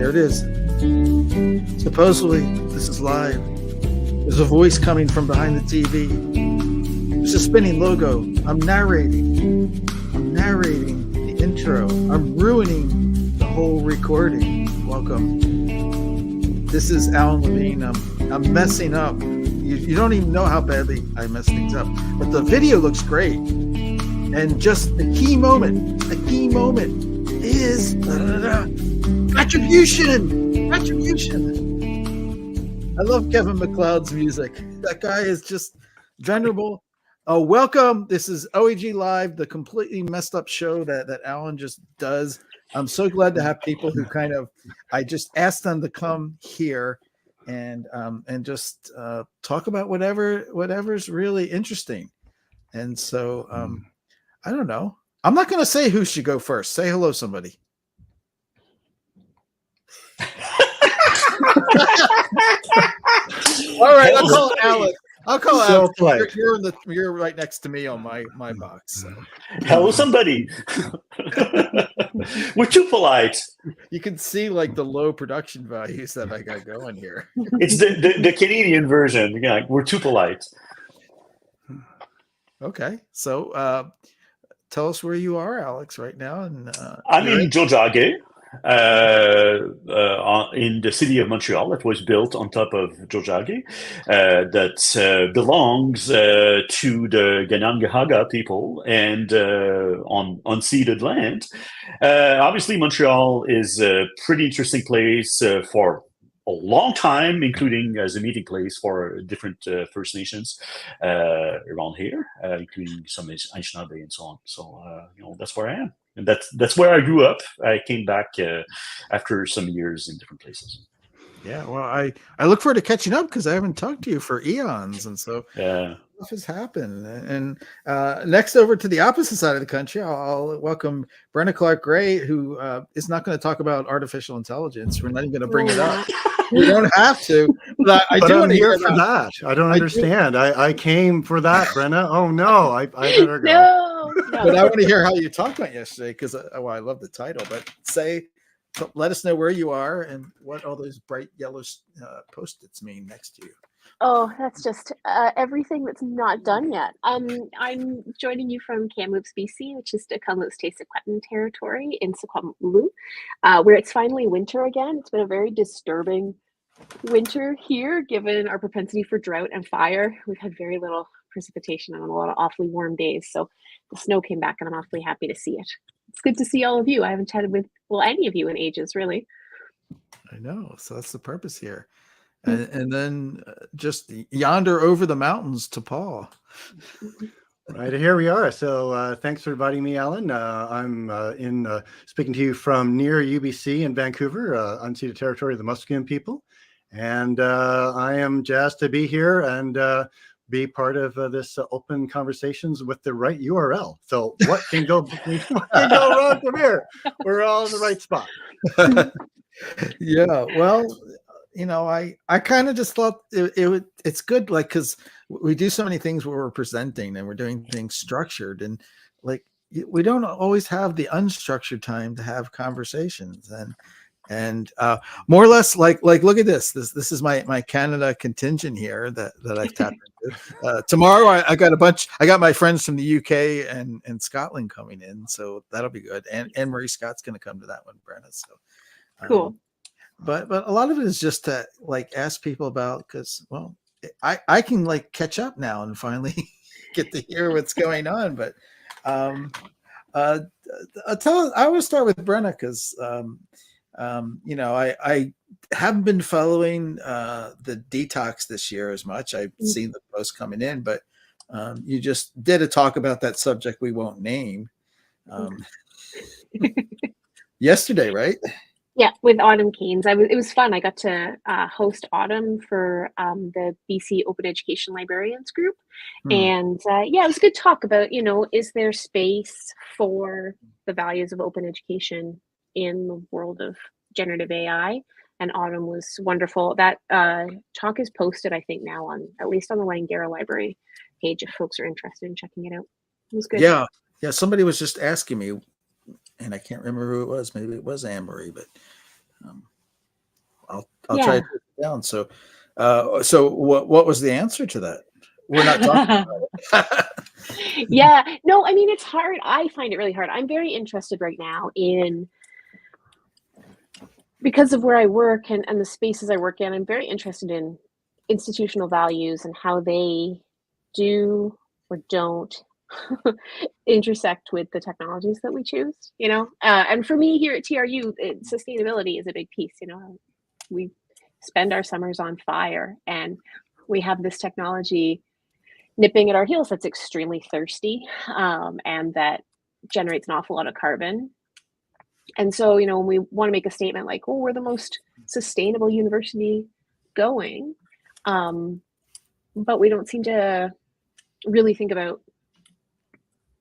There it is. Supposedly, this is live. There's a voice coming from behind the TV. There's a spinning logo. I'm narrating the intro. I'm ruining the whole recording. Welcome. This is Alan Levine. I'm messing up. You don't even know how badly I mess things up. But the video looks great. And just the key moment is attribution. I love Kevin MacLeod's music. That guy is just venerable. Welcome. This is OEG Live, the completely messed up show that Alan just does. I'm so glad to have people who I just asked them to come here and just talk about whatever's really interesting. And so I don't know. I'm not going to say who should go first. Say hello, somebody. All right, I'll call Alex. Alex. You're right next to me on my box. So. Hello, somebody. We're too polite. You can see like the low production values that I got going here. It's the Canadian version. Yeah, we're too polite. Okay, so tell us where you are, Alex, right now. And I'm in Tiohtià:ke, in the city of Montreal. That was built on top of Tiohtià:ke. That belongs to the Kanien'kehá:ka people and on unceded land. Obviously, Montreal is a pretty interesting place for a long time, including as a meeting place for different First Nations around here, including some Anishinaabe and so on. So, that's where I am. And that's where I grew up. I came back after some years in different places. Yeah, well, I look forward to catching up because I haven't talked to you for eons. And so stuff has happened. And next over to the opposite side of the country, I'll welcome Brenna Clark-Gray, who is not going to talk about artificial intelligence. We're not even going to bring it up. We don't have to. But I do want to hear for that. I don't understand. I came for that, Brenna. Oh, no. I better go. No. But I want to hear how you talked about yesterday because, I love the title. But let us know where you are and what all those bright yellow Post-its mean next to you. Oh, that's just everything that's not done yet. I'm joining you from Kamloops, BC, which is the Kamloops Te-Secwepemc territory in Secwepemc, where it's finally winter again. It's been a very disturbing winter here, given our propensity for drought and fire. We've had very little precipitation on a lot of awfully warm days. So the snow came back and I'm awfully happy to see it. It's good to see all of you. I haven't chatted with, any of you in ages, really. I know. So that's the purpose here. And then just yonder over the mountains to Paul. Right, here we are. So thanks for inviting me, Alan. I'm speaking to you from near UBC in Vancouver, unceded territory of the Musqueam people. And I am jazzed to be here and be part of this open conversations with the right URL. So what can go wrong from here? We're all in the right spot. Yeah, well, I kind of just thought it's good, like, because we do so many things where we're presenting and we're doing things structured, and like we don't always have the unstructured time to have conversations, and more or less like look at this is my Canada contingent here that I've tapped into. Tomorrow I got my friends from the UK and Scotland coming in, so that'll be good. And Marie Scott's going to come to that one, Brenna. So cool. But a lot of it is just to like ask people about, because I can like catch up now and finally get to hear what's going on. But I will start with Brenna because I haven't been following the detox this year as much. I've seen the posts coming in, but you just did a talk about that subject we won't name yesterday, right? Yeah, with Autumn Keynes. It was fun. I got to host Autumn for the BC Open Education Librarians group. And it was a good talk about, is there space for the values of open education in the world of generative AI? And Autumn was wonderful. That talk is posted, I think, now at least on the Langara Library page if folks are interested in checking it out. It was good. Yeah. Somebody was just asking me, and I can't remember who it was. Maybe it was Anne-Marie, but I'll try to put it down. So, so what was the answer to that? We're not talking about it. Yeah, no, I mean, it's hard. I find it really hard. I'm very interested right now because of where I work and the spaces I work in, I'm very interested in institutional values and how they do or don't intersect with the technologies that we choose, and for me here at TRU, sustainability is a big piece. We spend our summers on fire, and we have this technology nipping at our heels that's extremely thirsty, and that generates an awful lot of carbon. And so, when we want to make a statement like, oh, we're the most sustainable university going, but we don't seem to really think about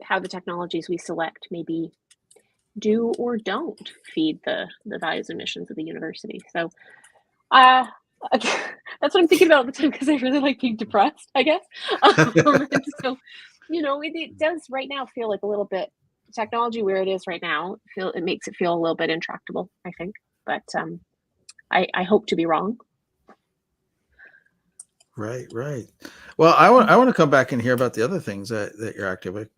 how the technologies we select maybe do or don't feed the values and missions of the university. So that's what I'm thinking about all the time, because I really like being depressed, I guess. And so, it does right now feel like a little bit, technology where it is right now, it makes it feel a little bit intractable, I think. But I hope to be wrong. Right. Well, I want to come back and hear about the other things that you're active with,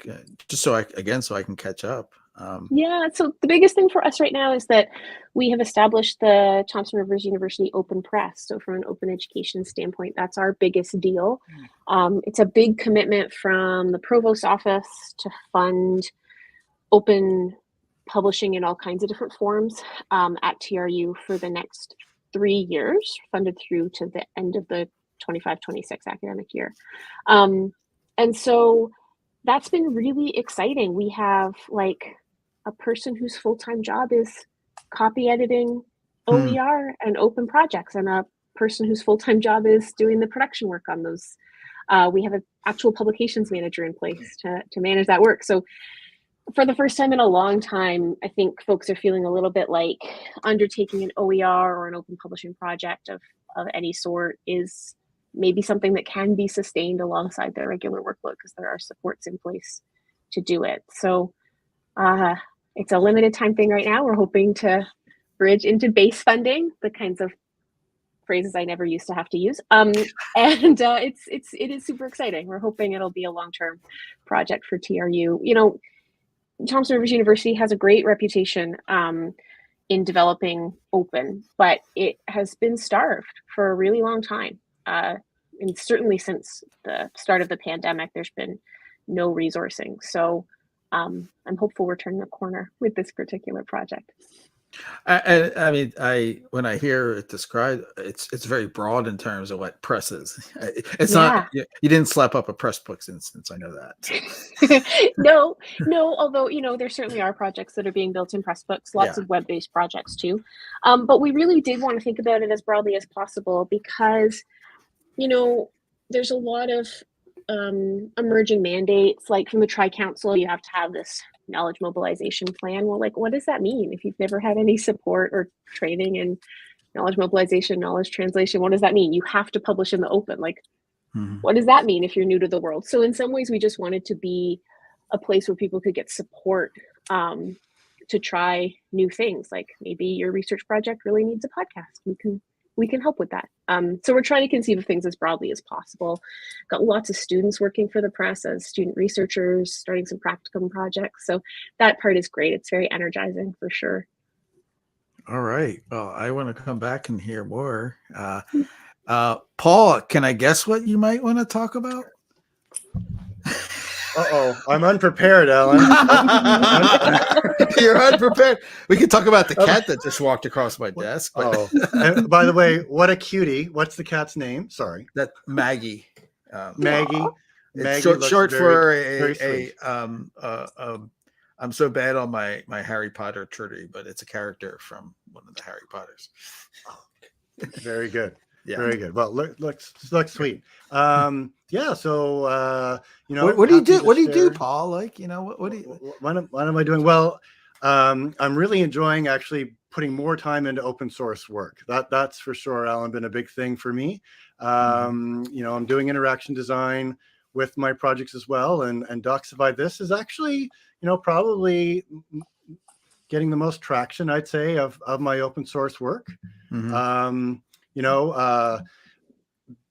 just so I can catch up. Yeah, so the biggest thing for us right now is that we have established the Thompson Rivers University Open Press. So from an open education standpoint, that's our biggest deal. It's a big commitment from the Provost's office to fund open publishing in all kinds of different forms at TRU for the next 3 years, funded through to the end of the 25-26 academic year. And so that's been really exciting. We have a person whose full-time job is copy editing OER and open projects, and a person whose full-time job is doing the production work on those. We have an actual publications manager in place to manage that work. So for the first time in a long time, I think folks are feeling a little bit like undertaking an OER or an open publishing project of any sort is maybe something that can be sustained alongside their regular workload, because there are supports in place to do it. So it's a limited time thing right now. We're hoping to bridge into base funding, the kinds of phrases I never used to have to use. And it is super exciting. We're hoping it'll be a long-term project for TRU. Thompson Rivers University has a great reputation in developing open, but it has been starved for a really long time. And certainly since the start of the pandemic, there's been no resourcing. So I'm hopeful we're turning a corner with this particular project. I mean, when I hear it described, it's very broad in terms of what press is. It's not, you didn't slap up a Pressbooks instance. I know that. No. Although, there certainly are projects that are being built in Pressbooks, lots of web-based projects too. But we really did want to think about it as broadly as possible, because, there's a lot of emerging mandates, like from the Tri-Council, you have to have this knowledge mobilization plan. Well, what does that mean if you've never had any support or training in knowledge mobilization, knowledge translation? What does that mean? You have to publish in the open. What does that mean if you're new to the world? So in some ways, we just wanted to be a place where people could get support to try new things. Like maybe your research project really needs a podcast. We can help with that. So we're trying to conceive of things as broadly as possible. Got lots of students working for the press as student researchers, starting some practicum projects. So that part is great. It's very energizing for sure. All right. Well, I want to come back and hear more. Paul, can I guess what you might want to talk about? I'm unprepared, Alan. You're unprepared. We can talk about the cat that just walked across my desk. But... And by the way, what a cutie. What's the cat's name? Sorry. That's Maggie. Maggie. It's short for I'm so bad on my Harry Potter trivia, but it's a character from one of the Harry Potters. Very good. Yeah. Very good. Well, looks sweet. So what do you do? What do you do, Paul? What do you? What am I doing? Well, I'm really enjoying actually putting more time into open source work. That's for sure, Alan, been a big thing for me. I'm doing interaction design with my projects as well, and Doxify This is actually, probably getting the most traction, I'd say, of my open source work. you know,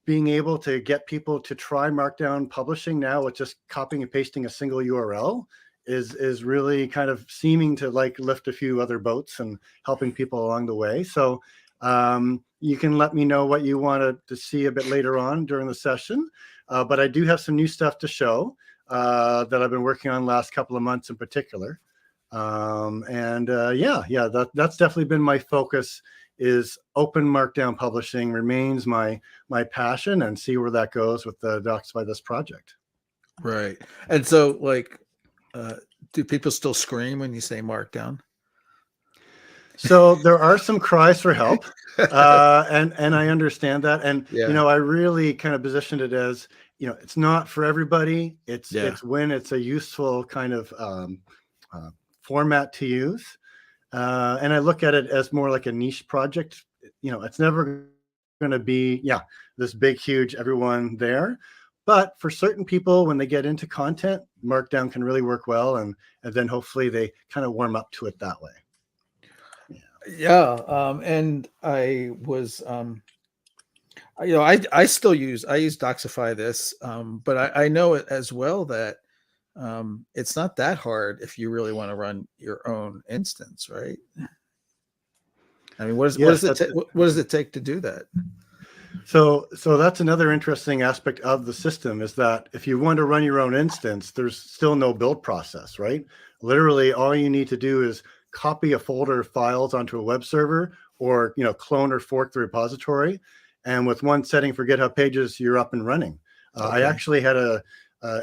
being able to get people to try Markdown publishing now with just copying and pasting a single URL is really kind of seeming to like lift a few other boats and helping people along the way. So you can let me know what you want to see a bit later on during the session. But I do have some new stuff to show that I've been working on last couple of months in particular. That's definitely been my focus, is open Markdown publishing remains my passion, and see where that goes with the Docsify This project. Right. And so, like, do people still scream when you say Markdown? So there are some cries for help, and I understand that. And Yeah. you know, I really kind of positioned it as, you know, it's not for everybody. It's when it's a useful kind of format to use. And I look at it as more like a niche project. You know, it's never going to be, this big, huge, everyone there. But for certain people, when they get into content, Markdown can really work well. And then hopefully they kind of warm up to it that way. And I was, I still use Docsify This, but I know it as well that it's not that hard if you really want to run your own instance, right? I mean, what does it take to do that? So that's another interesting aspect of the system, is that if you want to run your own instance, there's still no build process, right? Literally, all you need to do is copy a folder of files onto a web server, or, you know, clone or fork the repository. And with one setting for GitHub Pages, you're up and running. Okay. I actually had a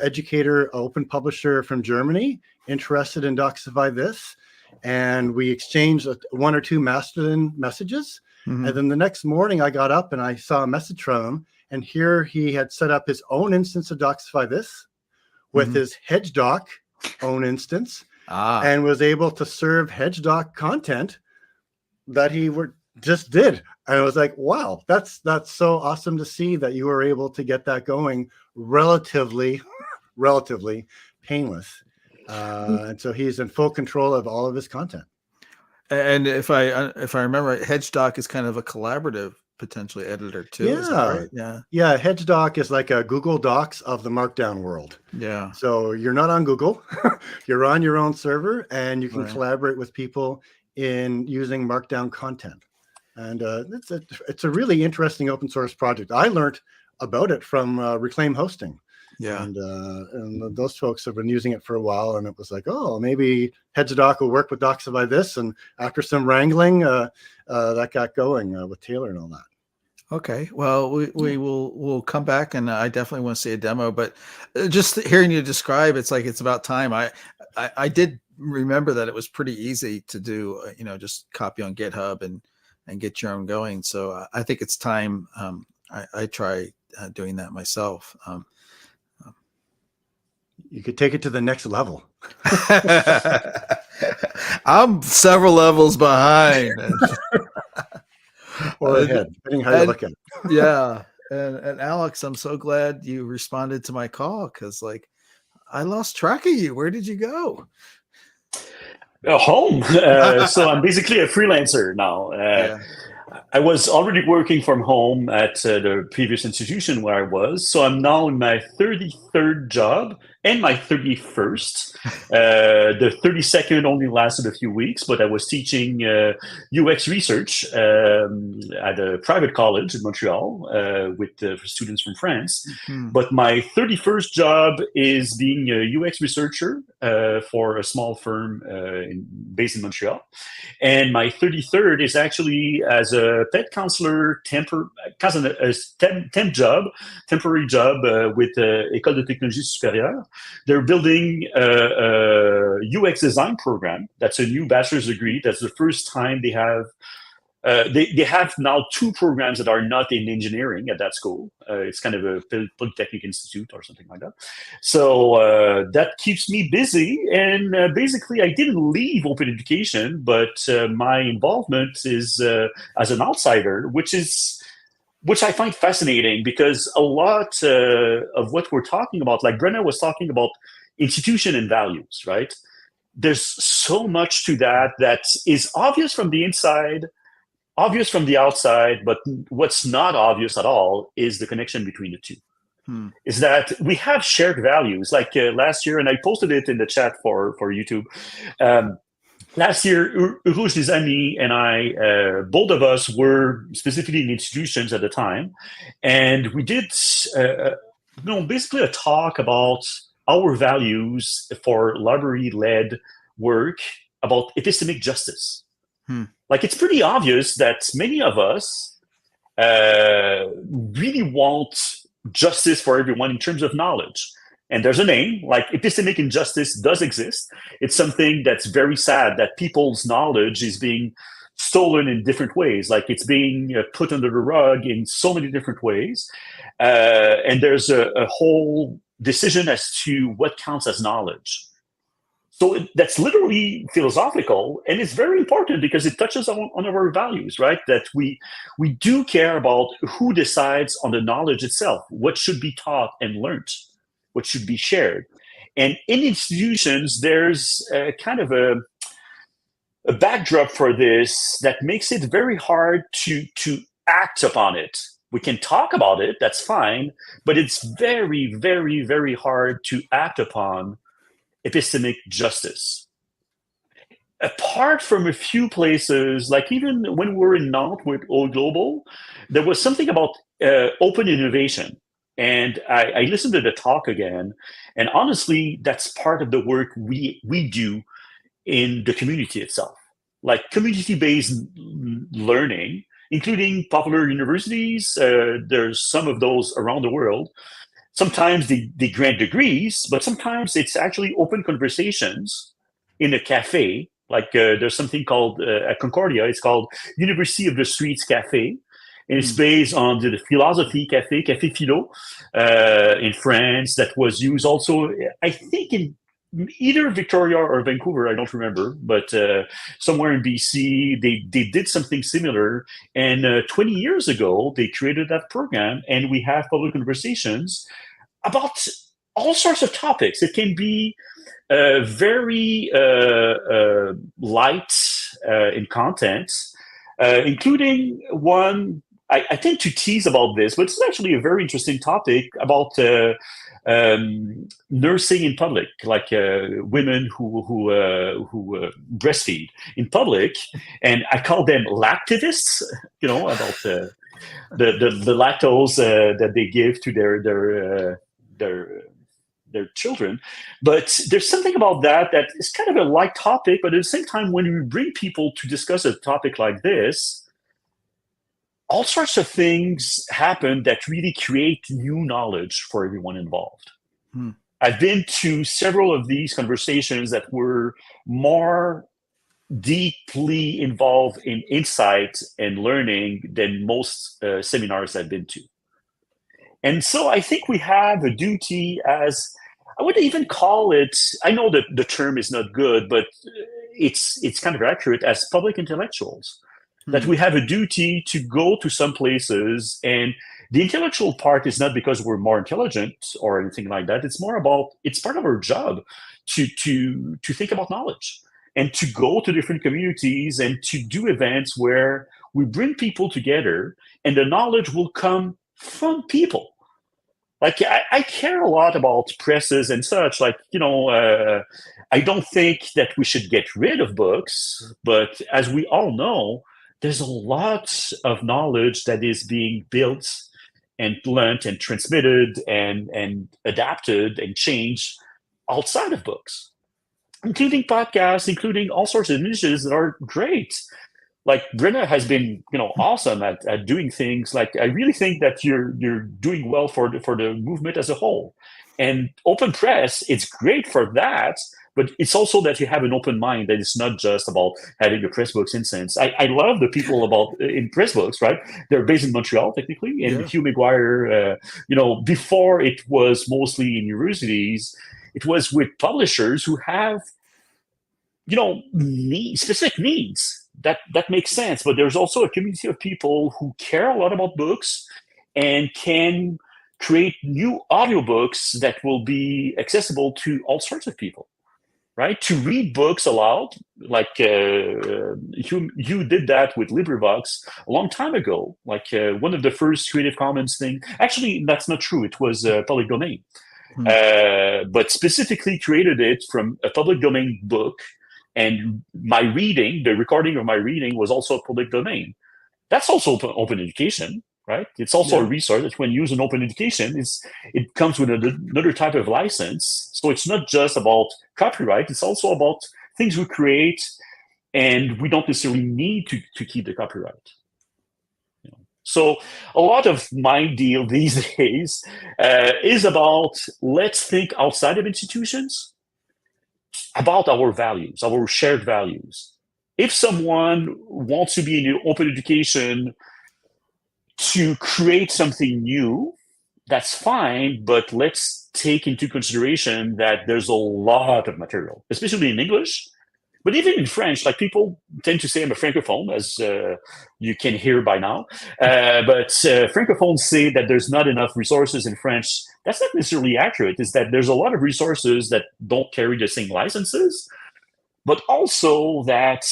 educator, open publisher from Germany, interested in Docsify This, and we exchanged 1 or 2 Mastodon messages. Mm-hmm. And then the next morning I got up and I saw a message from him, and here he had set up his own instance of Docsify This with his HedgeDoc own instance, and was able to serve HedgeDoc content that he just did. And I was like, wow, that's so awesome to see that you were able to get that going relatively painless. And so he's in full control of all of his content. And if I remember, HedgeDoc is kind of a collaborative potentially editor too. Yeah. Is that right? Yeah. HedgeDoc is like a Google Docs of the Markdown world. Yeah. So you're not on Google, you're on your own server, and you can collaborate with people in using Markdown content. And it's a really interesting open source project. I learned about it from Reclaim Hosting. Yeah. And those folks have been using it for a while, and it was like, oh, maybe HedgeDoc will work with Docsify This. And after some wrangling, that got going with Taylor and all that. Okay. Well, we'll come back, and I definitely want to see a demo, but just hearing you describe, it's like, it's about time. I did remember that it was pretty easy to do, just copy on GitHub and get your own going. So I think it's time I try doing that myself. You could take it to the next level. I'm several levels behind. Or ahead, depending how you look at it. Yeah. And Alex, I'm so glad you responded to my call, because I lost track of you. Where did you go? Home. So I'm basically a freelancer now. I was already working from home at the previous institution where I was. So I'm now in my 33rd job and my 31st. The 32nd only lasted a few weeks, but I was teaching UX research at a private college in Montreal with students from France. Mm-hmm. But my 31st job is being a UX researcher for a small firm based in Montreal. And my 33rd is actually as a pet counselor, temporary job with École de Technologie Supérieure. They're building a UX design program. That's a new bachelor's degree. That's the first time they have. They have now 2 programs that are not in engineering at that school. It's kind of a polytechnic institute or something like that. So that keeps me busy. And basically, I didn't leave open education, but my involvement is as an outsider, which I find fascinating, because a lot of what we're talking about, like Brenna was talking about institution and values, right? There's so much to that is obvious from the inside, obvious from the outside, but what's not obvious at all is the connection between the two. Is that we have shared values. Like last year, and I posted it in the chat for YouTube. Last year, Rouge des Amis and I, both of us were specifically in institutions at the time, and we did, basically a talk about our values for library-led work about epistemic justice. Like, it's pretty obvious that many of us really want justice for everyone in terms of knowledge. And there's a name, like epistemic injustice does exist. It's something that's very sad that people's knowledge is being stolen in different ways. Like, it's being put under the rug in so many different ways. And there's a whole decision as to what counts as knowledge. So that's literally philosophical, and it's very important because it touches on our values, right? That we do care about who decides on the knowledge itself, what should be taught and learned, what should be shared. And in institutions, there's kind of a backdrop for this that makes it very hard to act upon it. We can talk about it, that's fine, but it's very, very, very hard to act upon epistemic justice. Apart from a few places, like even when we were in Nantes with Old Global, there was something about open innovation. And I listened to the talk again, and honestly, that's part of the work we do in the community itself. Like community-based learning, including popular universities, there's some of those around the world. Sometimes they grant degrees, but sometimes it's actually open conversations in a cafe. Like there's something called, at Concordia, it's called University of the Streets Cafe. And it's based on the philosophy cafe, Café Philo, in France, that was used also, I think, in either Victoria or Vancouver, I don't remember, but somewhere in BC, they did something similar. And 20 years ago, they created that program, and we have public conversations about all sorts of topics. It can be very light in content, including one, I tend to tease about this, but it's actually a very interesting topic about nursing in public, like women who breastfeed in public, and I call them lactivists. About the lactose that they give to their children. But there's something about that is kind of a light topic, but at the same time, when we bring people to discuss a topic like this, all sorts of things happen that really create new knowledge for everyone involved. I've been to several of these conversations that were more deeply involved in insight and learning than most seminars I've been to. And so I think we have a duty as, I wouldn't even call it, I know that the term is not good, but it's kind of accurate, as public intellectuals. That we have a duty to go to some places, and the intellectual part is not because we're more intelligent or anything like that. It's more about, it's part of our job to think about knowledge and to go to different communities and to do events where we bring people together, and the knowledge will come from people. Like, I care a lot about presses and such. Like, I don't think that we should get rid of books, but as we all know, there's a lot of knowledge that is being built and learned and transmitted and adapted and changed outside of books, including podcasts, including all sorts of initiatives that are great. Like Brenna has been, awesome at doing things. Like, I really think that you're doing well for the movement as a whole. And Open Press, it's great for that. But it's also that you have an open mind, that it's not just about having a Pressbooks instance. I love the people in Pressbooks, right? They're based in Montreal, technically. And Hugh McGuire, before it was mostly in universities, it was with publishers who have, specific needs. That makes sense. But there's also a community of people who care a lot about books and can create new audiobooks that will be accessible to all sorts of people. right? To read books aloud, like you did that with LibriVox a long time ago. Like one of the first Creative Commons thing. Actually, that's not true. It was public domain, but specifically created it from a public domain book. And my reading, the recording of my reading, was also public domain. That's also open education, right? It's also a resource that when used in open education, it comes with another type of license. So it's not just about copyright, it's also about things we create, and we don't necessarily need to keep the copyright. So a lot of my deal these days is about, let's think outside of institutions, about our values, our shared values. If someone wants to be in open education to create something new, that's fine, but let's take into consideration that there's a lot of material, especially in English, but even in French. Like, people tend to say I'm a francophone, as you can hear by now, but francophones say that there's not enough resources in French. That's not necessarily accurate. It's that there's a lot of resources that don't carry the same licenses, but also that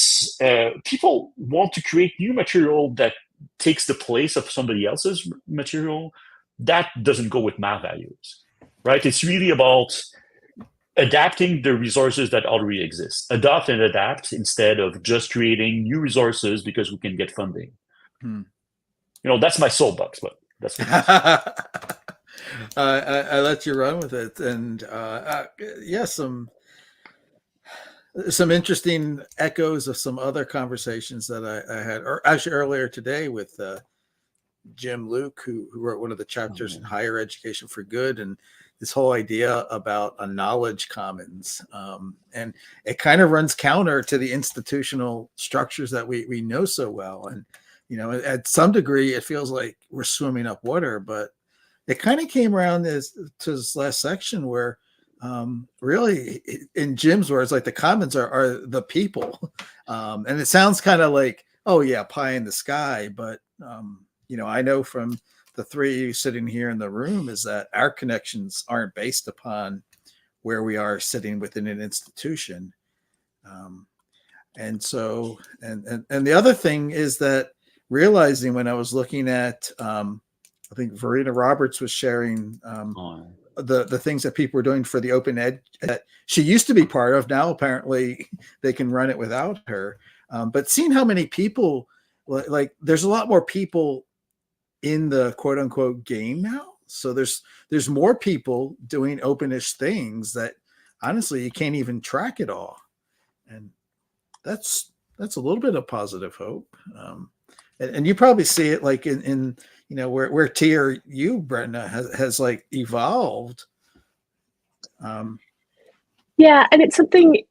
people want to create new material that takes the place of somebody else's material. That doesn't go with my values, right? It's really about adapting the resources that already exist. Adopt and adapt instead of just creating new resources because we can get funding. That's my soapbox, but that's what I let you run with it. And some interesting echoes of some other conversations that I had, or actually earlier today, with Jim Luke, who wrote one of the chapters in Higher Education for Good, and this whole idea about a knowledge commons. And it kind of runs counter to the institutional structures that we know so well. And, at some degree, it feels like we're swimming up water, but it kind of came around to this last section where really, in Jim's words, like, the commons are the people. And it sounds kind of like, oh yeah, pie in the sky. But, I know from the three of you sitting here in the room is that our connections aren't based upon where we are sitting within an institution. And so, and the other thing is that realizing, when I was looking at, I think Verena Roberts was sharing the things that people were doing for the open ed that she used to be part of. Now, apparently they can run it without her. But seeing how many people, like there's a lot more people in the quote unquote game now. So there's more people doing openish things that honestly, you can't even track it all. And that's a little bit of positive hope. And you probably see it like in where TRU, Brenda, has like evolved. Yeah, and it's something,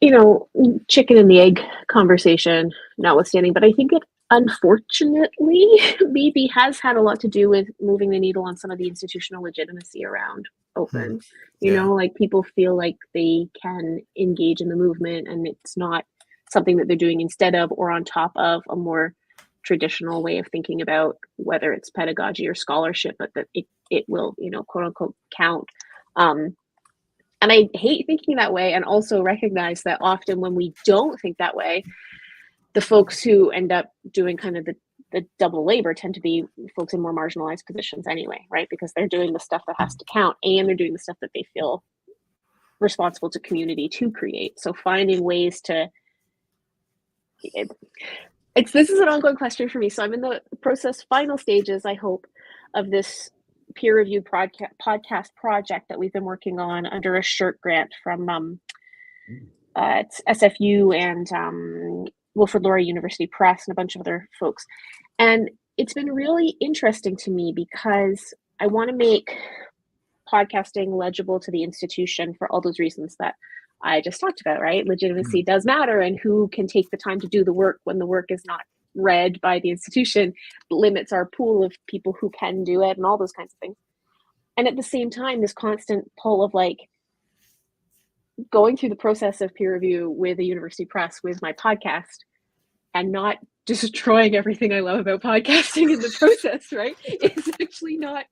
chicken and the egg conversation notwithstanding, but I think it unfortunately maybe has had a lot to do with moving the needle on some of the institutional legitimacy around open. Like, people feel like they can engage in the movement, and it's not something that they're doing instead of or on top of a more traditional way of thinking about whether it's pedagogy or scholarship, but that it will, quote unquote, count. And I hate thinking that way, and also recognize that often when we don't think that way, the folks who end up doing kind of the double labor tend to be folks in more marginalized positions anyway, right? Because they're doing the stuff that has to count, and they're doing the stuff that they feel responsible to community to create. So finding ways to, this is an ongoing question for me. So I'm in the final stages, I hope, of this peer-reviewed podcast project that we've been working on under a SSHRT grant from it's SFU and Wilfrid Laurier University Press and a bunch of other folks. And it's been really interesting to me because I want to make podcasting legible to the institution for all those reasons that I just talked about, right? Legitimacy does matter, and who can take the time to do the work when the work is not read by the institution limits our pool of people who can do it and all those kinds of things. And at the same time, this constant pull of like going through the process of peer review with a university press with my podcast and not destroying everything I love about podcasting in the process, right? It's actually not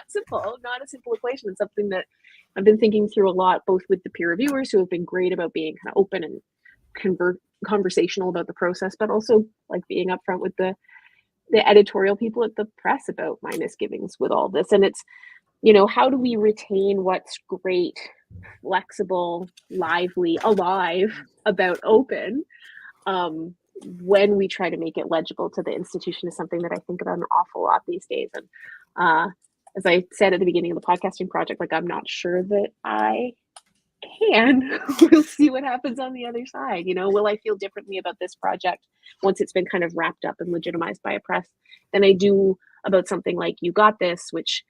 simple, not a simple equation. It's something that I've been thinking through a lot, both with the peer reviewers who have been great about being kind of open and conversational about the process, but also like being upfront with the editorial people at the press about my misgivings with all this. And it's, how do we retain what's great, flexible, lively, alive about open, when we try to make it legible to the institution is something that I think about an awful lot these days. And as I said at the beginning of the podcasting project, like, I'm not sure that I can. We'll see what happens on the other side. Will I feel differently about this project once it's been kind of wrapped up and legitimized by a press than I do about something like You Got This, which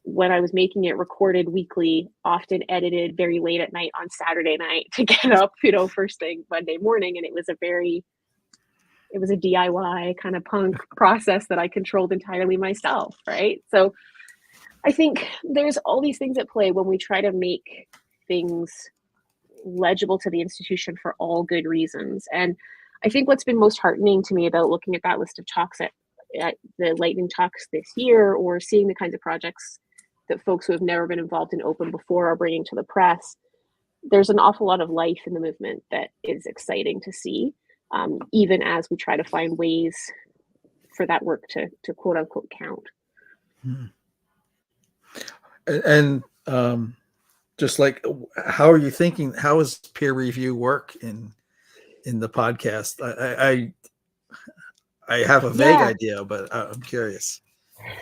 when I was making it, recorded weekly, often edited very late at night on Saturday night to get up, first thing Monday morning. And it was a DIY kind of punk process that I controlled entirely myself, right? So I think there's all these things at play when we try to make things legible to the institution for all good reasons. And I think what's been most heartening to me about looking at that list of talks at the Lightning Talks this year, or seeing the kinds of projects that folks who have never been involved in open before are bringing to the press, there's an awful lot of life in the movement that is exciting to see, even as we try to find ways for that work to quote unquote count. And just like, how are you thinking? How does peer review work in the podcast? I have a vague idea, but I'm curious.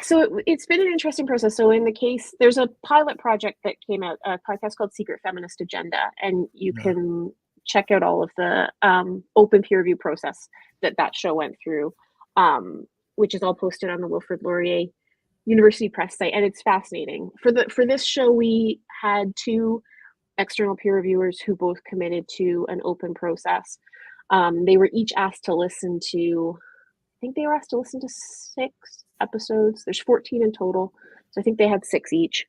So it's been an interesting process. So in the case, there's a pilot project that came out, a podcast called Secret Feminist Agenda, and you can check out all of the open peer review process that show went through, which is all posted on the Wilfrid Laurier University Press site, and it's fascinating. For this show, we had 2 external peer reviewers who both committed to an open process. They were each asked to listen to, I think they were asked to listen to 6 episodes. There's 14 in total, so I think they had 6 each,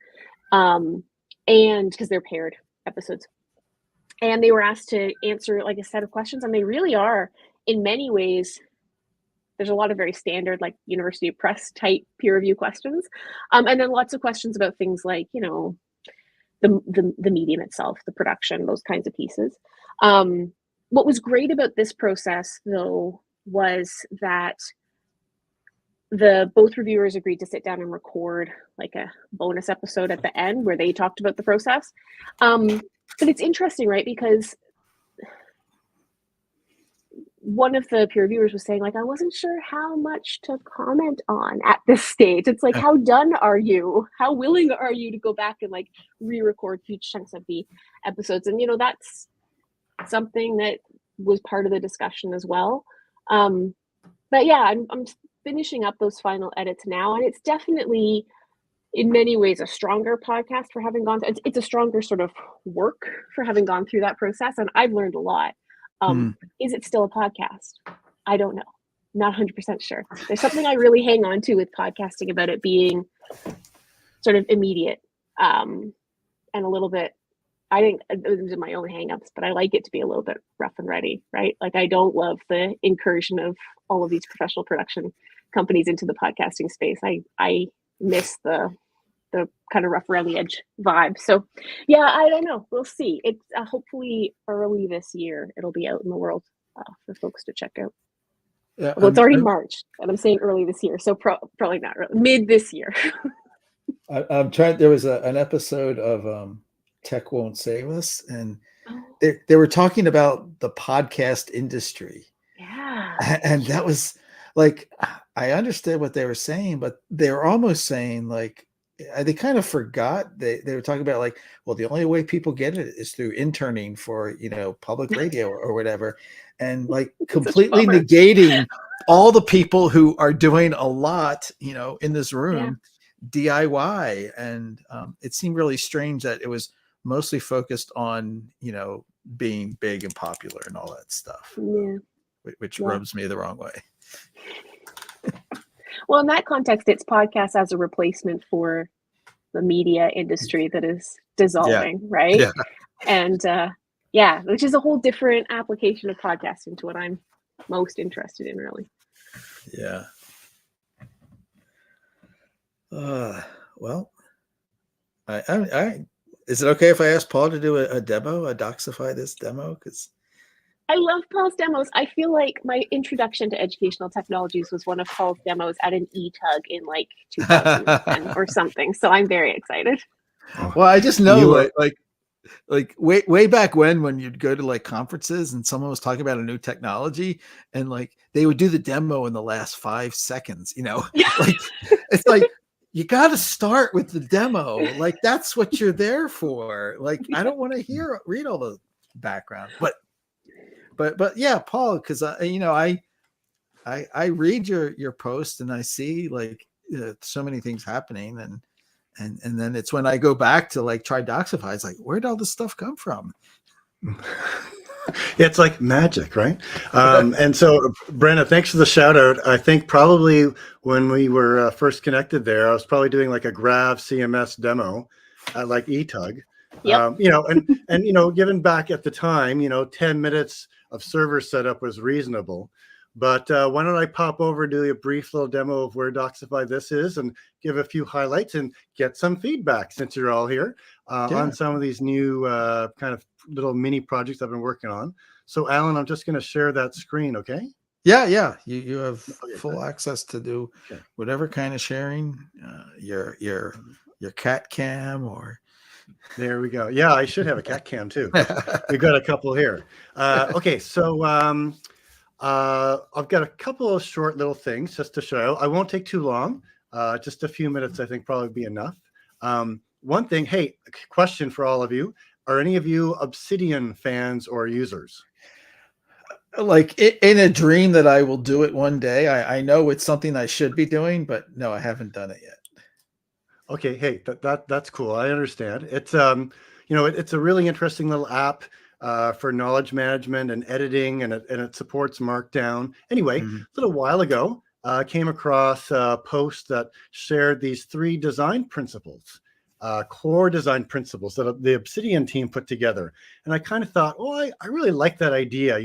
and because they're paired episodes, and they were asked to answer like a set of questions, and they really are, in many ways, there's a lot of very standard, like University Press type peer review questions, and then lots of questions about things like the medium itself, the production, those kinds of pieces. What was great about this process, though, was that both reviewers agreed to sit down and record like a bonus episode at the end where they talked about the process. But it's interesting, right? Because one of the peer reviewers was saying, like, I wasn't sure how much to comment on at this stage. It's like, how done are you? How willing are you to go back and like re-record huge chunks of the episodes? And, that's something that was part of the discussion as well. But yeah, I'm finishing up those final edits now, and it's definitely in many ways a stronger podcast for having gone through, it's a stronger sort of work for having gone through that process, and I've learned a lot. Is it still a podcast? I don't know. Not 100% sure. There's something I really hang on to with podcasting about it being sort of immediate, and a little bit, I think these are my own hangups, but I like it to be a little bit rough and ready, right? Like, I don't love the incursion of all of these professional production companies into the podcasting space. I miss the kind of rough around the edge vibe. So yeah, I don't know. We'll see. It's hopefully early this year. It'll be out in the world for folks to check out. Yeah, well, it's already March, and I'm saying early this year, so probably not early, mid this year. I'm trying. There was an episode of Tech Won't Save Us, and they were talking about the podcast industry. Yeah, and that was like, I understood what they were saying, but they were almost saying like, they kind of forgot. They were talking about like, well, the only way people get it is through interning for public radio or whatever, and like completely negating all the people who are doing a lot in this room, DIY. And it seemed really strange that it was mostly focused on being big and popular and all that stuff, which rubs me the wrong way. Well, in that context, it's podcasts as a replacement for the media industry that is dissolving, right? Yeah. And which is a whole different application of podcasting to what I'm most interested in, really. Yeah. Well, Is it okay if I ask Paul to do a demo, a Doxify this demo? Because I love Paul's demos. I feel like my introduction to educational technologies was one of Paul's demos at an eTug in like 2010 or something. So I'm very excited. well, I just know You are- like way back when you'd go to like conferences and someone was talking about a new technology and like they would do the demo in the last 5 seconds, like it's like you got to start with the demo. Like that's what you're there for. Like I don't want to read all the background, but yeah, Paul, because I read your post and I see like so many things happening and then it's when I go back to like try Doxify, it's like, where'd all this stuff come from? It's like magic, right? And so, Brenda, thanks for the shout out. I think probably when we were first connected there, I was probably doing like a Grav CMS demo at like eTug. Yep. Given back at the time, 10 minutes of server setup was reasonable. But why don't I pop over, do a brief little demo of where Doxify this is and give a few highlights and get some feedback since you're all here on some of these new kind of little mini projects I've been working on. So, Alan, I'm just going to share that screen, okay? Yeah. You have full access to do whatever kind of sharing, your cat cam or. There we go. Yeah, I should have a cat cam too. We've got a couple here. Okay, so I've got a couple of short little things just to show. I won't take too long. Just a few minutes, I think, probably be enough. One thing, hey, question for all of you. Are any of you Obsidian fans or users? Like in a dream that I will do it one day. I know it's something I should be doing, but no, I haven't done it yet. Okay, hey, that's cool. I understand. It's it's a really interesting little app for knowledge management and editing, and it supports Markdown. Anyway, a little while ago, I came across a post that shared these 3 design principles, core design principles that the Obsidian team put together. And I kind of thought, I really like that idea,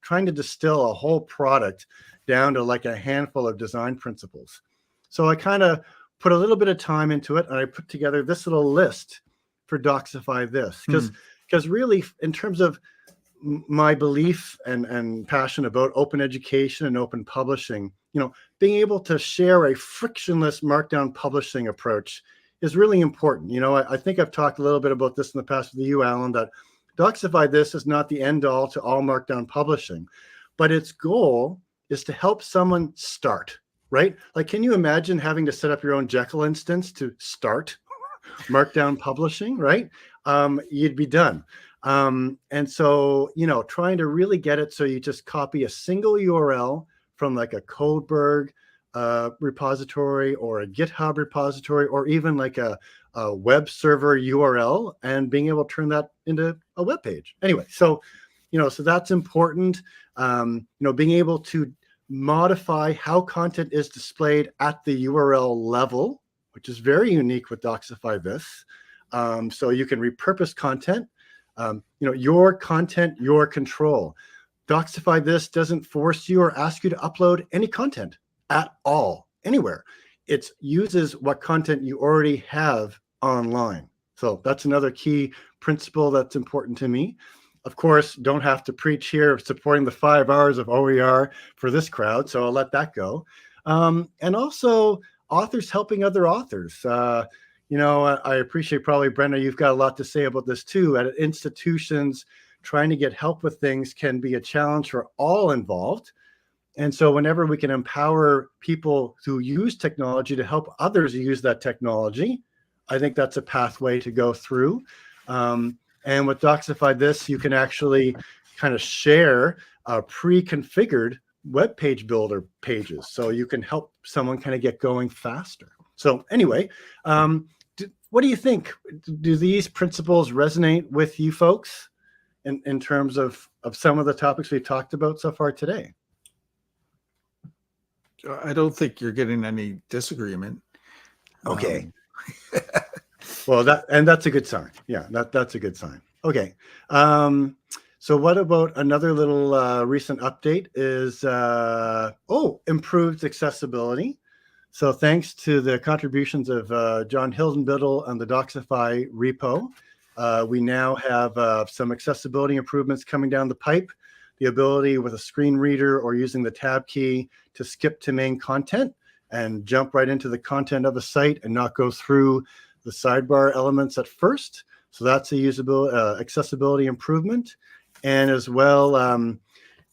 trying to distill a whole product down to like a handful of design principles. So I kind of put a little bit of time into it, and I put together this little list for Doxify this, because really, in terms of my belief and passion about open education and open publishing, being able to share a frictionless Markdown publishing approach is really important. I think I've talked a little bit about this in the past with you, Alan, that Doxify this is not the end all to all Markdown publishing, but its goal is to help someone start. Right? Like, can you imagine having to set up your own Jekyll instance to start Markdown publishing, right? You'd be done. And so, trying to really get it so you just copy a single URL from like a Codeberg repository or a GitHub repository, or even like a web server URL, and being able to turn that into a web page. Anyway, so that's important. Being able to modify how content is displayed at the URL level, which is very unique with Doxify this. So you can repurpose content, your content, your control. Doxify this doesn't force you or ask you to upload any content at all, anywhere. It uses what content you already have online. So that's another key principle that's important to me. Of course, don't have to preach here supporting the 5 hours of OER for this crowd, so I'll let that go. And also authors helping other authors. I appreciate probably, Brenda, you've got a lot to say about this too. At institutions, trying to get help with things can be a challenge for all involved. And so whenever we can empower people who use technology to help others use that technology, I think that's a pathway to go through. And with Doxify this, you can actually kind of share pre-configured web page builder pages. So you can help someone kind of get going faster. So anyway, what do you think? Do these principles resonate with you folks in terms of some of the topics we've talked about so far today? I don't think you're getting any disagreement. Okay. Well, that's a good sign. Yeah, that's a good sign. Okay. So what about another little recent update is, improved accessibility. So thanks to the contributions of John Hildenbiddle and the Doxify repo, we now have some accessibility improvements coming down the pipe. The ability with a screen reader or using the tab key to skip to main content and jump right into the content of a site and not go through the sidebar elements at first. So that's a usable accessibility improvement. And as well,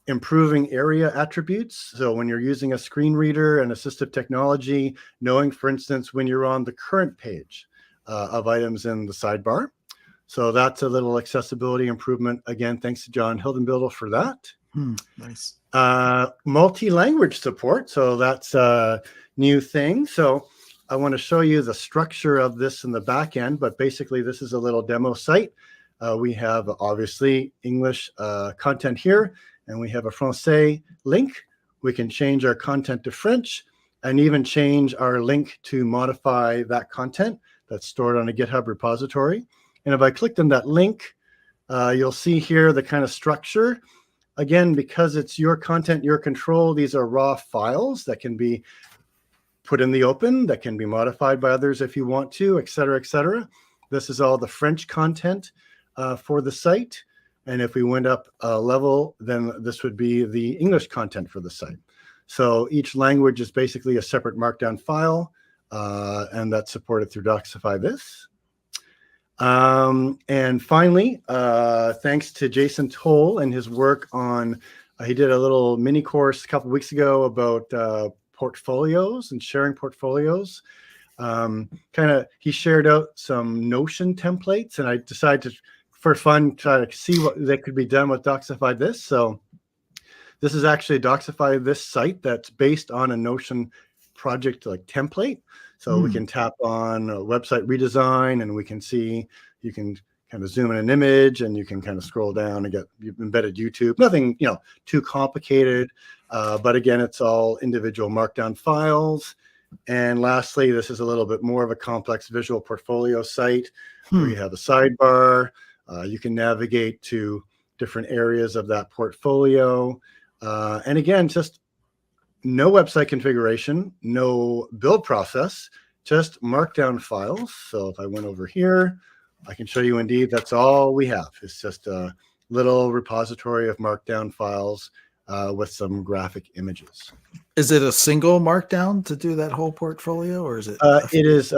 improving area attributes. So when you're using a screen reader and assistive technology, knowing, for instance, when you're on the current page of items in the sidebar. So that's a little accessibility improvement. Again, thanks to John Hildenbiddle for that. Nice. Multi-language support. So that's a new thing. So I want to show you the structure of this in the back end, but basically this is a little demo site. We have obviously English content here, and we have a Francais link. We can change our content to French and even change our link to modify that content that's stored on a GitHub repository. And if I clicked on that link, you'll see here the kind of structure. Again, because it's your content, your control, these are raw files that can be put in the open, that can be modified by others if you want to, et cetera, et cetera. This is all the French content for the site. And if we went up a level, then this would be the English content for the site. So each language is basically a separate markdown file, and that's supported through Doxify this. And finally, thanks to Jason Toll and his work on, he did a little mini course a couple weeks ago about portfolios and sharing portfolios. He shared out some Notion templates, and I decided to, for fun, try to see what that could be done with Doxify this. So this is actually a Doxify this site that's based on a Notion project like template. So we can tap on a website redesign, and we can see, you can kind of zoom in an image, and you can kind of scroll down and get embedded YouTube. Nothing, too complicated. But again, it's all individual markdown files. And lastly, this is a little bit more of a complex visual portfolio site where you have a sidebar. You can navigate to different areas of that portfolio. And again, just no website configuration, no build process, just markdown files. So if I went over here, I can show you indeed that's all we have. It's just a little repository of markdown files with some graphic images. Is it a single markdown to do that whole portfolio, or is it? It is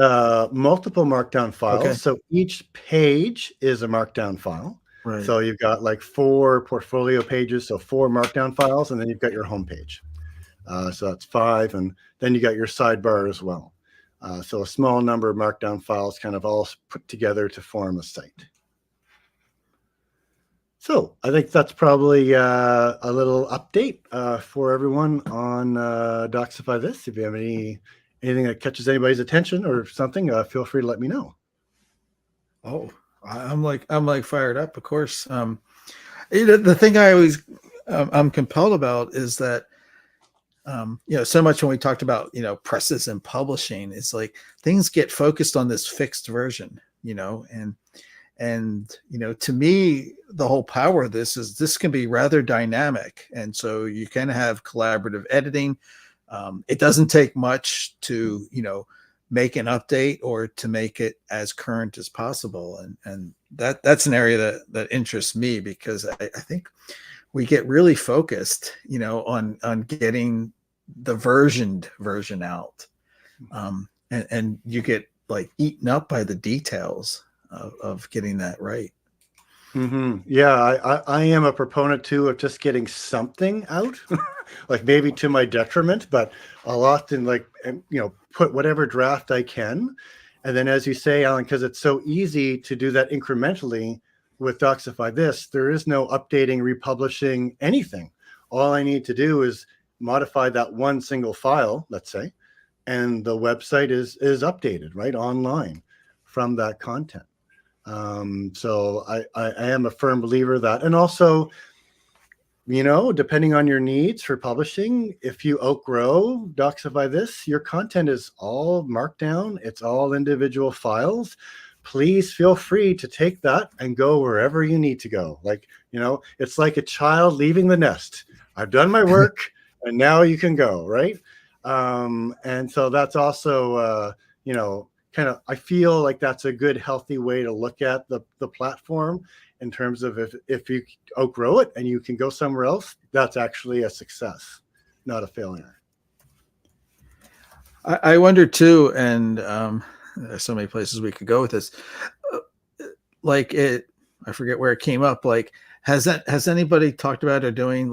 multiple markdown files. Okay. So each page is a markdown file. Right. So you've got like 4 portfolio pages, so 4 markdown files, and then you've got your home page. So that's 5, and then you got your sidebar as well. So a small number of markdown files kind of all put together to form a site. So I think that's probably a little update for everyone on Doxify this. If you have anything that catches anybody's attention or something, feel free to let me know. Oh, I'm like fired up. Of course, the thing I always I'm compelled about is that so much when we talked about presses and publishing, it's like things get focused on this fixed version, and to me the whole power of this can be rather dynamic, and so you can have collaborative editing. It doesn't take much to make an update or to make it as current as possible, and that's an area that interests me, because I think we get really focused on getting the version out, and you get like eaten up by the details of getting that right. Yeah, I am a proponent too of just getting something out, like maybe to my detriment, but I'll often put whatever draft I can. And then, as you say, Alan, because it's so easy to do that incrementally with Doxify this, there is no updating, republishing, anything. All I need to do is modify that one single file, let's say, and the website is updated right online from that content. So I am a firm believer that, and also, depending on your needs for publishing, if you outgrow Doxify this, your content is all markdown, it's all individual files. Please feel free to take that and go wherever you need to go. It's like a child leaving the nest. I've done my work and now you can go, right? And so that's also, you know, kind of, I feel like that's a good, healthy way to look at the platform in terms of if you outgrow it and you can go somewhere else, that's actually a success, not a failure. I wonder too, and there's so many places we could go with this. Like I forget where it came up. Like, has anybody talked about or doing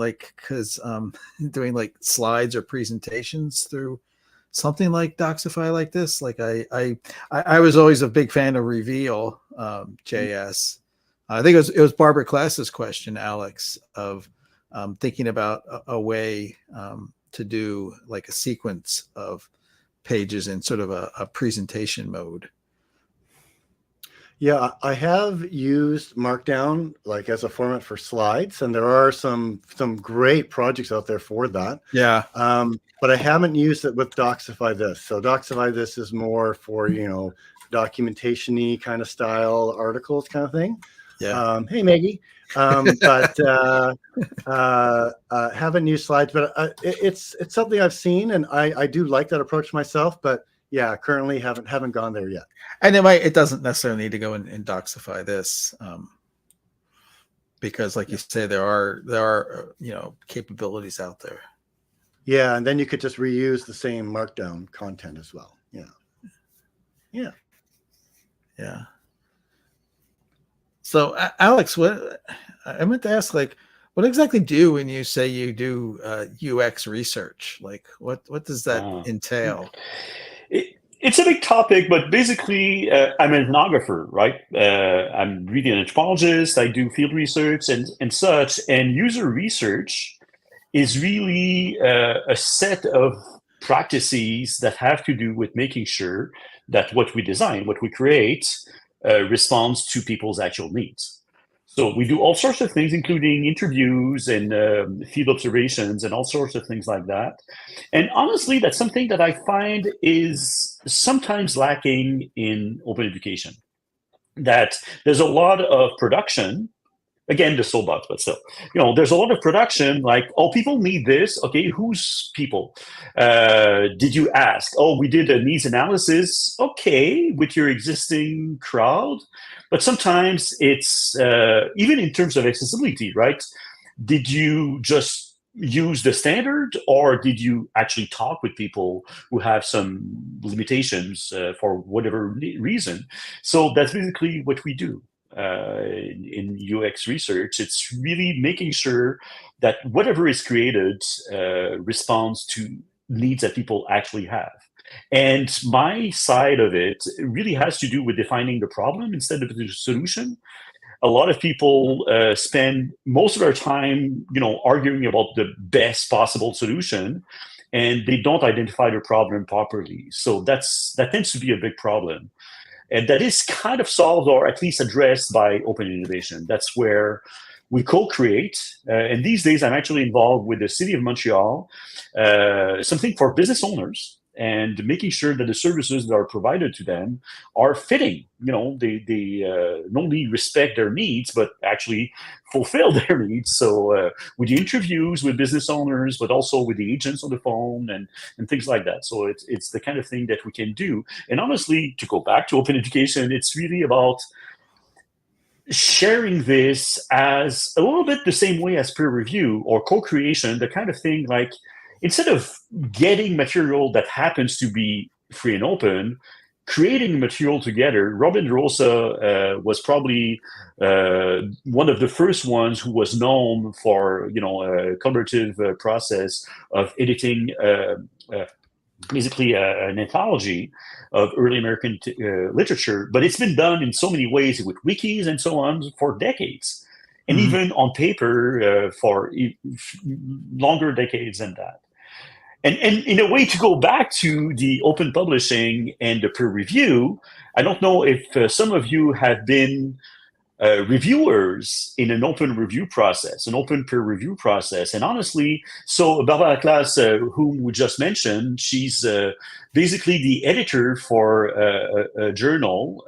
doing like slides or presentations through something like Docsify like this? Like I was always a big fan of Reveal JS. I think it was Barbara Class's question, Alex, of thinking about a way to do like a sequence of pages in sort of a presentation mode. Yeah, I have used Markdown like as a format for slides, and there are some great projects out there for that. Yeah. But I haven't used it with Docsify This. So Docsify This is more for, you know, documentation-y kind of style articles kind of thing. Yeah. Hey, Maggie. But haven't used slides, but it's something I've seen, and I do like that approach myself. But yeah, currently haven't gone there yet. And it doesn't necessarily need to go in Docsify This, because like you say, there are you know, capabilities out there. Yeah, and then you could just reuse the same Markdown content as well. Yeah. So Alex, what I meant to ask, like, what exactly do when you say you do UX research? Like, what does that entail? It's a big topic, but basically, I'm an ethnographer, right? I'm really an anthropologist. I do field research and such. And user research is really a set of practices that have to do with making sure that what we design, what we create, responds to people's actual needs. So we do all sorts of things, including interviews and field observations and all sorts of things like that. And honestly, that's something that I find is sometimes lacking in open education. That there's a lot of production. Again, the soapbox, but still, you know, there's a lot of production like, oh, people need this. Okay, whose people? Did you ask? Oh, we did a needs analysis. Okay, with your existing crowd. But sometimes it's, even in terms of accessibility, right? Did you just use the standard, or did you actually talk with people who have some limitations for whatever reason? So that's basically what we do. In UX research, it's really making sure that whatever is created responds to needs that people actually have. And my side of it really has to do with defining the problem instead of the solution. A lot of people spend most of their time, you know, arguing about the best possible solution, and they don't identify the problem properly. So that tends to be a big problem. And that is kind of solved, or at least addressed, by open innovation. That's where we co-create. And these days, I'm actually involved with the City of Montreal, something for business owners, and making sure that the services that are provided to them are fitting. You know, they not only respect their needs, but actually fulfill their needs. So we do interviews with business owners, but also with the agents on the phone and things like that. So it's the kind of thing that we can do. And honestly, to go back to open education, it's really about sharing this as a little bit the same way as peer review or co-creation, the kind of thing like, instead of getting material that happens to be free and open, creating material together. Robin Rosa was probably one of the first ones who was known for, you know, a collaborative process of editing basically an anthology of early American literature. But it's been done in so many ways with wikis and so on for decades, and even on paper for longer decades than that. And in a way, to go back to the open publishing and the peer review, I don't know if some of you have been reviewers in an open review process, an open peer review process. And honestly, so Barbara Class, whom we just mentioned, she's basically the editor for a journal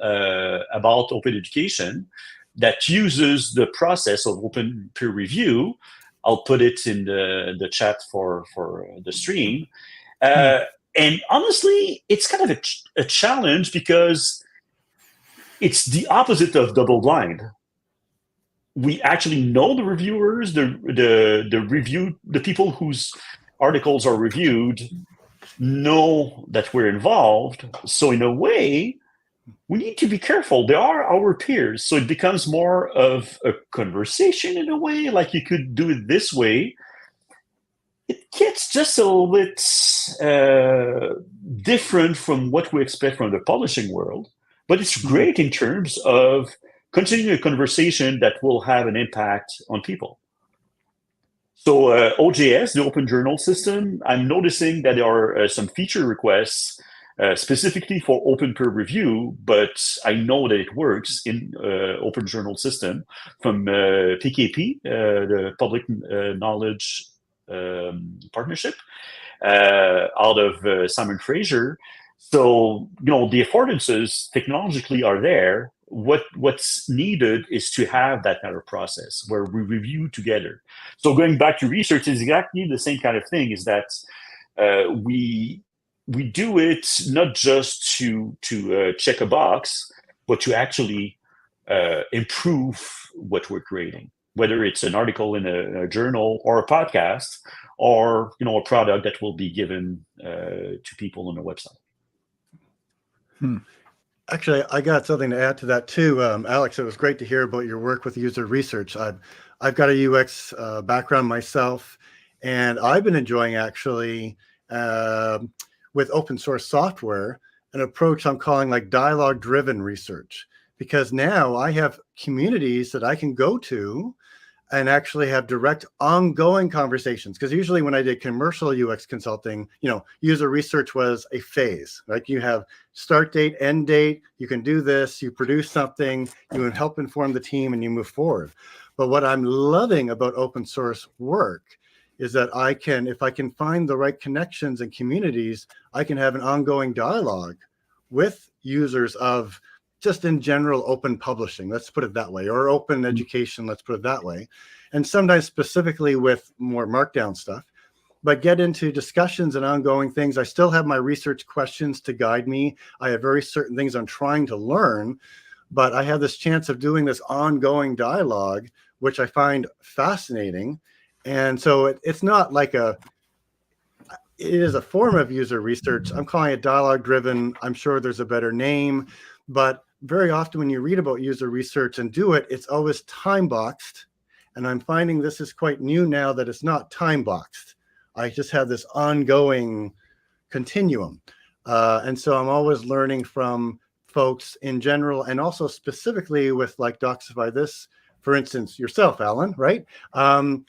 about open education that uses the process of open peer review. I'll put it in the chat for the stream. And honestly, it's kind of a challenge because it's the opposite of double blind. We actually know the reviewers, the people whose articles are reviewed know that we're involved. So in a way, we need to be careful. They are our peers. So it becomes more of a conversation in a way, like you could do it this way. It gets just a little bit different from what we expect from the publishing world, but it's great in terms of continuing a conversation that will have an impact on people. So OJS, the Open Journal System, I'm noticing that there are some feature requests specifically for open peer review, but I know that it works in Open Journal System from PKP, the Public Knowledge Partnership, out of Simon Fraser. So, the affordances technologically are there. What's needed is to have that kind of process where we review together. So going back to research is exactly the same kind of thing, is that we do it not just to check a box, but to actually improve what we're creating, whether it's an article in a journal or a podcast, or a product that will be given to people on a website. Actually, I got something to add to that too, Alex. It was great to hear about your work with user research. I've got a UX background myself, and I've been enjoying actually with open source software an approach I'm calling like dialogue-driven research, because now I have communities that I can go to and actually have direct ongoing conversations. Because usually when I did commercial UX consulting, user research was a phase. Like you have start date, end date, you can do this, you produce something, you help inform the team, and you move forward. But what I'm loving about open source work is that if I can find the right connections and communities, I can have an ongoing dialogue with users of just in general open publishing, let's put it that way, or open education, let's put it that way, and sometimes specifically with more markdown stuff, but get into discussions and ongoing things. I still have my research questions to guide me. I have very certain things I'm trying to learn, but I have this chance of doing this ongoing dialogue, which I find fascinating. And so it's not like it is a form of user research. I'm calling it dialogue driven. I'm sure there's a better name, but very often when you read about user research and do it, it's always time boxed. And I'm finding this is quite new now that it's not time boxed. I just have this ongoing continuum. And so I'm always learning from folks in general, and also specifically with like Docsify This, for instance, yourself, Alan, right?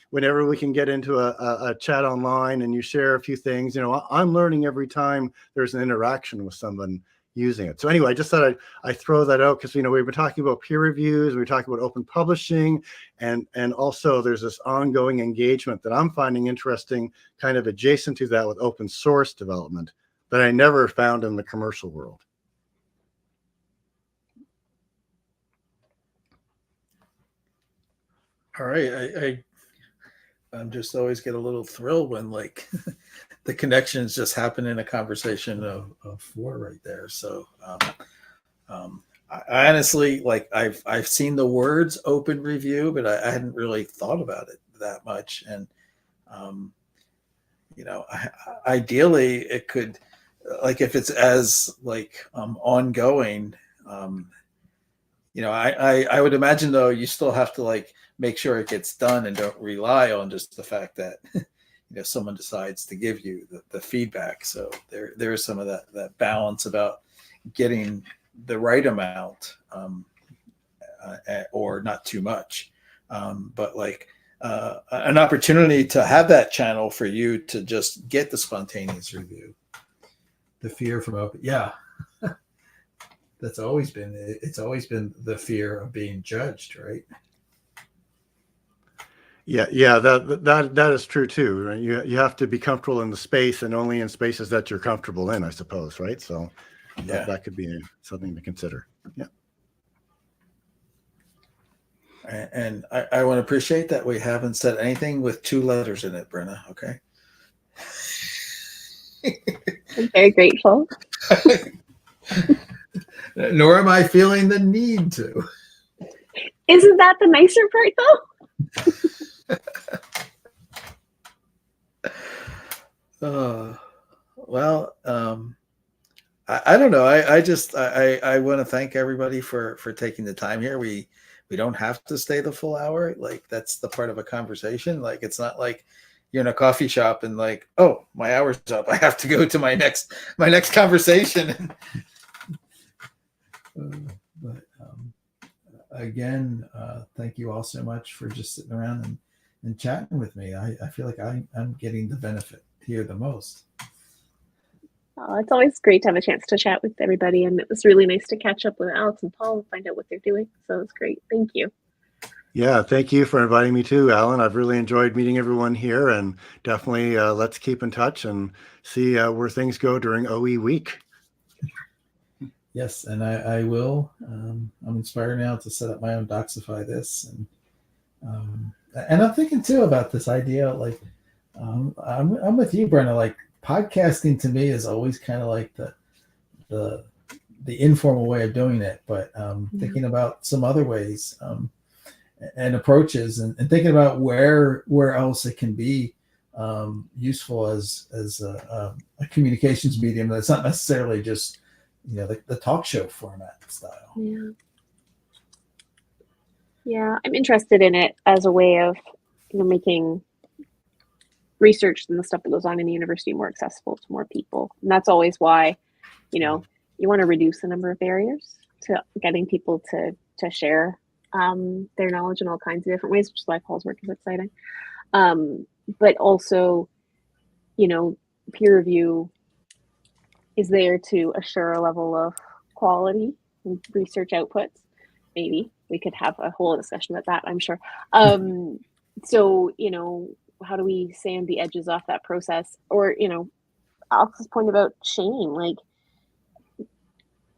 Whenever we can get into a chat online and you share a few things, I'm learning every time there's an interaction with someone using it. So anyway, I just thought I'd throw that out because, we've been talking about peer reviews, we're talking about open publishing, and also there's this ongoing engagement that I'm finding interesting, kind of adjacent to that with open source development that I never found in the commercial world. All right, I'm just always get a little thrill when like the connections just happen in a conversation of four right there. So I honestly, like I've seen the words open review, but I hadn't really thought about it that much. And ideally it could, like if it's as like ongoing, I would imagine though you still have to like make sure it gets done and don't rely on just the fact that someone decides to give you the feedback. So there is some of that balance about getting the right amount or not too much, but like an opportunity to have that channel for you to just get the spontaneous review. The fear from open, yeah. It's always been the fear of being judged, right? Yeah, that is true too. Right? You have to be comfortable in the space, and only in spaces that you're comfortable in, I suppose, right? So yeah, that could be something to consider. Yeah. And I want to appreciate that we haven't said anything with 2 letters in it, Brenna. Okay. I'm very grateful. Nor am I feeling the need to. Isn't that the nicer part, though? Well, I don't know. I want to thank everybody for taking the time here. We don't have to stay the full hour. Like, that's the part of a conversation. Like, it's not like you're in a coffee shop and like, oh, my hour's up, I have to go to my next conversation. But again, thank you all so much for just sitting around and chatting with me. I feel like I'm getting the benefit here the most. It's always great to have a chance to chat with everybody, and it was really nice to catch up with Alex and Paul and find out what they're doing. So it's great. Thank you. Yeah, thank you for inviting me too, Alan. I've really enjoyed meeting everyone here, and definitely let's keep in touch and see where things go during OE week. Yes, and I will. I'm inspired now to set up my own Doxify this, and I'm thinking too about this idea. Like, I'm with you, Brenna. Like, podcasting to me is always kind of like the informal way of doing it, but thinking about some other ways and approaches, and thinking about where else it can be useful as a communications medium that's not necessarily just the talk show format style. Yeah, I'm interested in it as a way of making research and the stuff that goes on in the university more accessible to more people. And that's always why you want to reduce the number of barriers to getting people to share their knowledge in all kinds of different ways, which is why Paul's work is exciting. But also, peer review is there to assure a level of quality in research outputs. Maybe we could have a whole discussion about that, I'm sure. So, how do we sand the edges off that process? Or, Alex's point about shame, like,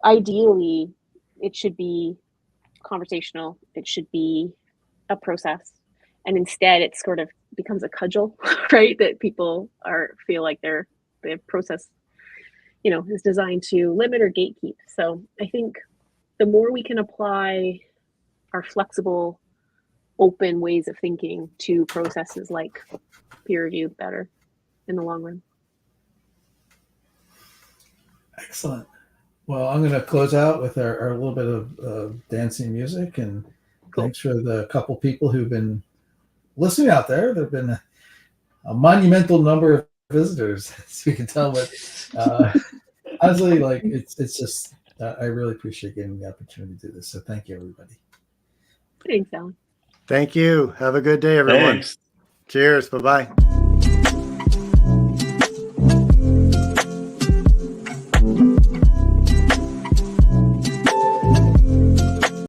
ideally it should be conversational, it should be a process, and instead it sort of becomes a cudgel, right? That people feel like the process is designed to limit or gatekeep. So I think the more we can apply our flexible, open ways of thinking to processes like peer review, better in the long run. Excellent. Well, I'm going to close out with our little bit of dancing music, and Cool. Thanks for the couple people who've been listening out there. There've been a monumental number of visitors, as you can tell. But honestly, like, it's just I really appreciate getting the opportunity to do this. So thank you, everybody. Thanks, Alan. Thank you. Have a good day, everyone. Thanks. Cheers. Bye-bye.